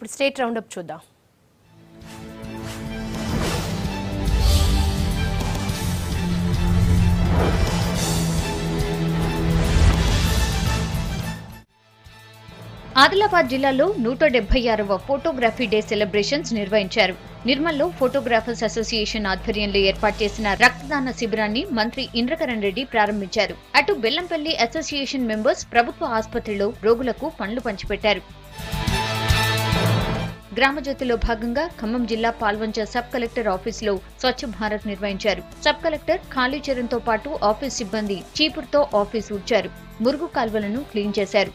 ఇప్పుడు state round up చూద్దాం. ఆదిలాబాద్ జిల్లాలో 176వ ఫోటోగ్రఫీ డే సెలబ్రేషన్స్ నిర్వహించారు. నిర్మల్లో ఫోటోగ్రాఫర్స్ అసోసియేషన్ ఆధ్వర్యంలో ఏర్పాటు చేసిన రక్తదాన శిబిరాన్ని మంత్రి ఇంద్రకరణ్ రెడ్డి ప్రారంభించారు. అటు బెల్లంపల్లి అసోసియేషన్ మెంబర్స్ ప్రభుత్వ ఆసుపత్రిలో రోగులకు పండ్లు పంచిపెట్టారు. గ్రామజ్యోతిలో భాగంగా ఖమ్మం జిల్లా పాల్వంచ సబ్ కలెక్టర్ ఆఫీసులో స్వచ్ఛ భారత్ నిర్వహించారు. సబ్ కలెక్టర్ కాళీచరణ్తో పాటు ఆఫీస్ సిబ్బంది చీపురుతో ఆఫీస్ ఊడ్చారు. మురుగు కాల్వలను క్లీన్ చేశారు.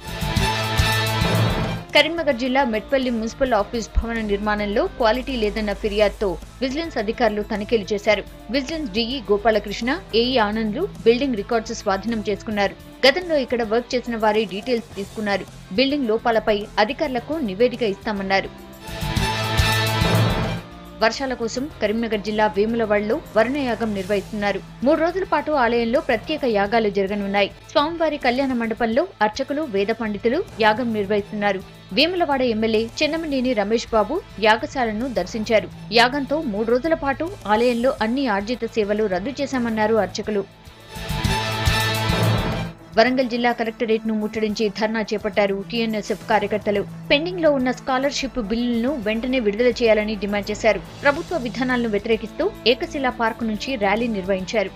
కరీంనగర్ జిల్లా మెట్పల్లి మున్సిపల్ ఆఫీస్ భవన నిర్మాణంలో క్వాలిటీ లేదన్న ఫిర్యాదుతో విజిలెన్స్ అధికారులు తనిఖీలు చేశారు. విజిలెన్స్ డీఈ గోపాలకృష్ణ, ఏఈ ఆనంద్లు బిల్డింగ్ రికార్డ్స్ స్వాధీనం చేసుకున్నారు. గతంలో ఇక్కడ వర్క్ చేసిన వారి డీటెయిల్స్ తీసుకున్నారు. బిల్డింగ్ లోపాలపై అధికారులకు నివేదిక ఇస్తామన్నారు. వర్షాల కోసం కరీంనగర్ జిల్లా వేములవాడలో వరుణయాగం నిర్వహిస్తున్నారు. 3 రోజుల పాటు ఆలయంలో ప్రత్యేక యాగాలు జరగనున్నాయి. స్వామివారి కళ్యాణ మండపంలో అర్చకులు, వేద పండితులు యాగం నిర్వహిస్తున్నారు. వేములవాడ ఎమ్మెల్యే చెన్నమనేని రమేష్ బాబు యాగశాలను దర్శించారు. యాగంతో 3 రోజుల పాటు ఆలయంలో అన్ని ఆర్జిత సేవలు రద్దు చేశామన్నారు అర్చకులు. వరంగల్ జిల్లా కలెక్టరేట్ ను ముట్టడించి ధర్నా చేపట్టారు టీఎన్ఎస్ఎఫ్ కార్యకర్తలు. పెండింగ్ లో ఉన్న స్కాలర్షిప్ బిల్లులను వెంటనే విడుదల చేయాలని డిమాండ్ చేశారు. ప్రభుత్వ విధానాలను వ్యతిరేకిస్తూ ఏకశిలా పార్క్ నుంచి ర్యాలీ నిర్వహించారు.